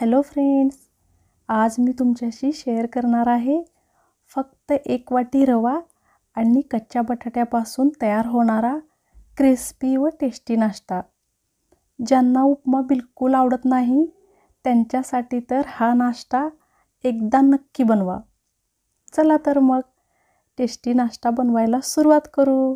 Hello friends, आज मी तुमच्याशी share करणार आहे फक्त 1 वाटी रवा आणि कच्च्या बटाट्यापासून तयार होणारा क्रिस्पी व टेस्टी नाश्ता। ज्यांना उपमा बिलकुल आवडत नाही त्यांच्यासाठी तर हा नाश्ता एकदा नक्की बनवा। चला तर मग टेस्टी नाश्ता बनवायला सुरुवात करू।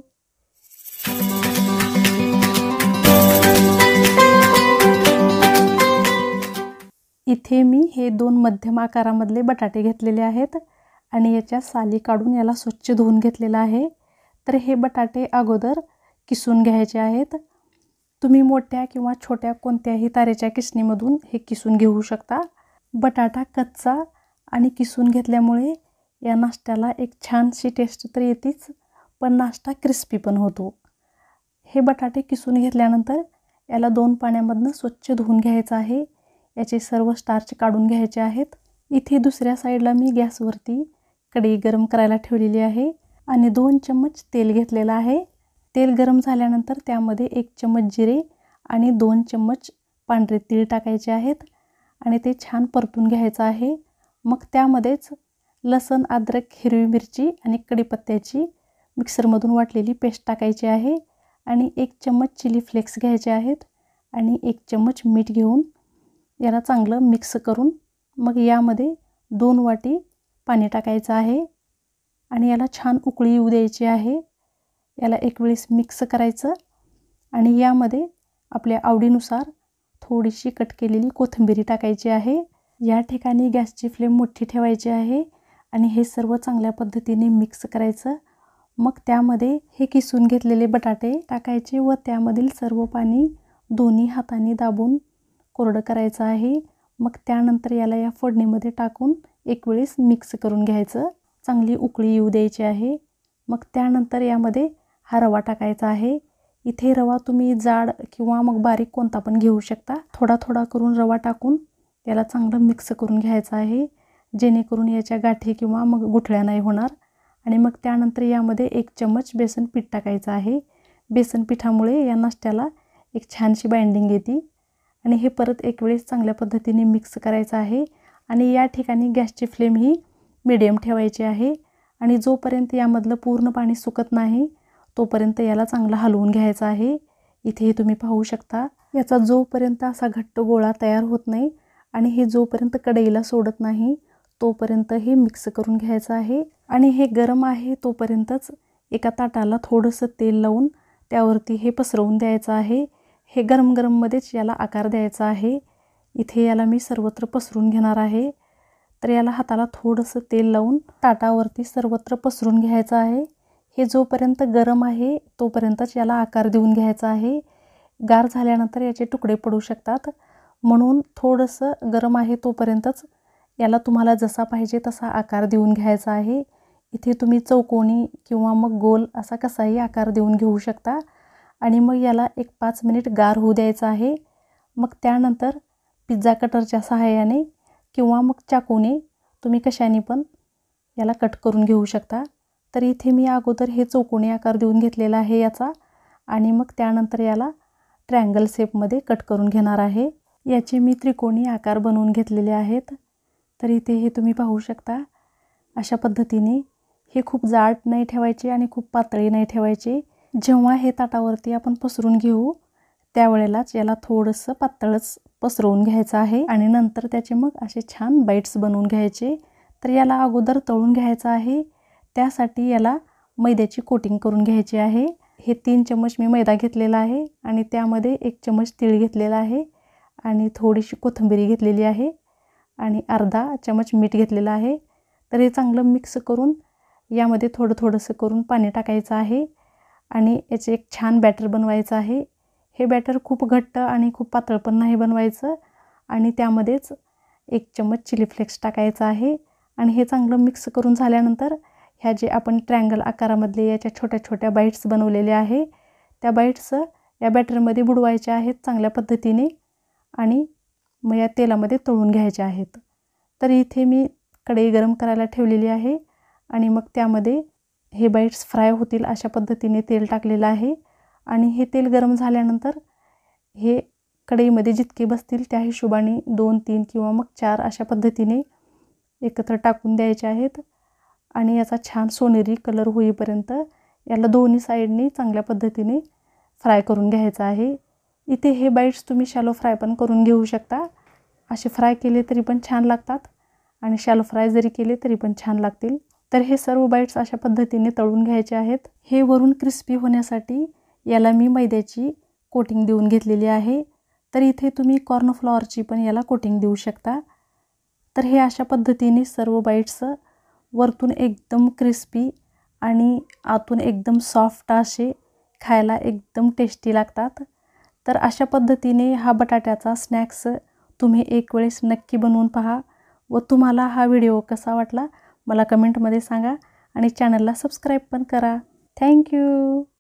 इथे मी हे 2 मध्यम आकारामधले बटाटे घेतलेले आहेत आणि याच्या साली काढून याला स्वच्छ धुवून घेतलेला आहे। तर हे बटाटे अगोदर किसून घ्यायचे आहेत। तुम्ही मोठ्या किंवा छोट्या कोणत्याही तारेच्या किसणीमधून हे किसून घेऊ शकता। बटाटा कच्चा आणि किसून घेतल्यामुळे या नाश्त्याला एक छानशी टेस्ट तर येतेच, पण नाश्ता क्रिस्पी पण होतो। हे बटाटे किसून घेतल्यानंतर याला 2 पाण्यामधून स्वच्छ धुवून घ्यायचं आहे। याचे सर्व स्टार्च काढून घ्यायचे आहेत। इथे दुसऱ्या साईडला मी गॅसवरती कढई गरम करायला ठेवलेली आहे आणि 2 चम्मच तेल घेतलेलं आहे। तेल गरम झाल्यानंतर त्यामध्ये 1 चम्मच जिरे आणि 2 चम्मच पांढरे तीळ टाकायचे आहेत आणि ते छान परतून घ्यायचं आहे। मग त्यामध्येच लसूण, अद्रक, हिरवी मिरची आणि कढीपत्त्याची मिक्सरमधून वाटलेली पेस्ट टाकायची आहे आणि 1 चम्मच चिली फ्लेक्स घ्यायचे आहेत आणि 1 चम्मच मीठ घेऊन याला चांगलं मिक्स करून मग यामध्ये 2 वाटी पाणी टाकायचं आहे आणि याला छान उकळी येऊ द्यायची आहे। याला एक वेळेस मिक्स करायचं आणि यामध्ये आपल्या आवडीनुसार थोडीशी कट केलेली कोथिंबीर टाकायची आहे। या ठिकाणी गॅसची फ्लेम मोठी ठेवायची आहे आणि हे सर्व चांगल्या पद्धतीने मिक्स करायचं। मग त्यामध्ये हे किसून घेतलेले बटाटे टाकायचे व त्यामधील सर्व पाणी दोन्ही हातांनी दाबून कोरडं करायचं आहे। मग त्यानंतर याला या फोडणीमध्ये टाकून एक वेळेस मिक्स करून घ्यायचं। चांगली उकळी येऊ द्यायची आहे। मग त्यानंतर यामध्ये हा रवा टाकायचा आहे। इथे रवा तुम्ही जाड किंवा मग बारीक कोणता पण घेऊ शकता। थोडा थोडा करून रवा टाकून याला चांगलं मिक्स करून घ्यायचं आहे, जेणेकरून याच्या गाठी किंवा मग गुठळ्या नाही होणार। आणि मग त्यानंतर यामध्ये 1 चम्मच बेसन पीठ टाकायचं आहे। बेसन पिठामुळे या नाश्त्याला एक छानशी बाइंडिंग येते आणि हे परत एक वेळेस चांगल्या पद्धतीने मिक्स करायचं आहे आणि या ठिकाणी गॅसची फ्लेम ही मीडियम ठेवायची आहे आणि जोपर्यंत यामधलं पूर्ण पाणी सुकत नाही तोपर्यंत याला चांगलं हलवून घ्यायचं आहे। इथे तुम्ही पाहू शकता याचा जोपर्यंत असा घट्ट गोळा तयार होत नाही आणि हे जोपर्यंत कढईला सोडत नाही तोपर्यंत हे मिक्स करून घ्यायचं आहे आणि हे गरम आहे तोपर्यंतच एका ताटाला थोडंसं तेल लावून त्यावरती हे पसरवून द्यायचं आहे। हे गरम गरममध्येच याला आकार द्यायचा आहे। इथे याला मी सर्वत्र पसरून घेणार आहे। तर याला हाताला थोडंसं तेल लावून ताटावरती सर्वत्र पसरून घ्यायचं आहे। हे जोपर्यंत गरम आहे तोपर्यंतच याला आकार देऊन घ्यायचा आहे। गार झाल्यानंतर याचे तुकडे पडू शकतात, म्हणून थोडंसं गरम आहे तोपर्यंतच याला तुम्हाला जसा पाहिजे तसा आकार देऊन घ्यायचा आहे। इथे तुम्ही चौकोनी किंवा मग गोल असा कसाही आकार देऊन घेऊ शकता आणि मग याला एक 5 मिनिट गार होऊ द्यायचं आहे। मग त्यानंतर पिझ्झा कटरच्या सहाय्याने किंवा मग चाकूने तुम्ही कशाने पण याला कट करून घेऊ शकता। तर इथे मी अगोदर हे चौकोनी आकार देऊन घेतलेला आहे याचा आणि मग त्यानंतर याला ट्रायंगल शेपमध्ये कट करून घेणार आहे। याचे मी त्रिकोणी आकार बनवून घेतलेले आहेत। तर इथे हे तुम्ही पाहू शकता अशा पद्धतीने हे खूप जाड नाही ठेवायचे आणि खूप पातळी नाही ठेवायचे। जेव्हा हे ताटावरती आपण पसरून घेऊ त्यावेळेलाच याला थोडंसं पातळच पसरवून घ्यायचं आहे आणि नंतर त्याचे मग असे छान बाईट्स बनवून घ्यायचे। तर याला अगोदर तळून घ्यायचं आहे, त्यासाठी याला मैद्याची कोटिंग करून घ्यायची आहे। हे 3 चम्मच मी मैदा घेतलेला आहे आणि त्यामध्ये 1 चम्मच तीळ घेतलेला आहे आणि थोडीशी कोथिंबीर घेतलेली आहे आणि अर्धा चम्मच मीठ घेतलेलं आहे। तर हे चांगलं मिक्स करून यामध्ये थोडंसं करून पाणी टाकायचं आहे आणि याचे एक छान बॅटर बनवायचं आहे। हे बॅटर खूप घट्ट आणि खूप पातळ पण नाही बनवायचं आणि त्यामध्येच 1 चम्मच चिली फ्लेक्स टाकायचा आहे आणि हे चांगलं मिक्स करून झाल्यानंतर ह्या जे आपण ट्रायंगल आकारामधले याच्या छोट्या छोट्या बाईट्स बनवलेले आहे त्या बाईट्स या बॅटरमध्ये बुडवायच्या आहेत चांगल्या पद्धतीने आणि मग या तेलामध्ये तळून घ्यायच्या आहेत। तर इथे मी कढई गरम करायला ठेवलेली आहे आणि मग त्यामध्ये हे बाईट्स फ्राय होतील अशा पद्धतीने तेल टाकलेलं आहे आणि हे तेल गरम झाल्यानंतर हे कढईमध्ये जितके बसतील त्या हिशोबाने 2, 3 किंवा मग 4 अशा पद्धतीने एकत्र टाकून द्यायचे आहेत आणि याचा छान सोनेरी कलर होईपर्यंत याला दोन्ही साईडनी चांगल्या पद्धतीने फ्राय करून घ्यायचा आहे। इथे हे बाईट्स तुम्ही शॅलो फ्राय पण करून घेऊ शकता। असे फ्राय केले तरी पण छान लागतात आणि शॅलो फ्राय जरी केले तरी पण छान लागतील। तर हे सर्व बाईट्स अशा पद्धतीने तळून घ्यायचे आहेत। हे वरून क्रिस्पी होण्यासाठी याला मी मैद्याची कोटिंग देऊन घेतलेली आहे। तर इथे तुम्ही कॉर्नफ्लॉवरची पण याला कोटिंग देऊ शकता। तर हे अशा पद्धतीने सर्व बाईट्स वरतून एकदम क्रिस्पी आणि आतून एकदम सॉफ्ट असे खायला एकदम टेस्टी लागतात। तर अशा पद्धतीने हा बटाट्याचा स्नॅक्स तुम्ही एक वेळेस नक्की बनवून पहा व तुम्हाला हा व्हिडिओ कसा वाटला मला कमेंटमध्ये सांगा आणि चॅनलला सबस्क्राईब पण करा। Thank you.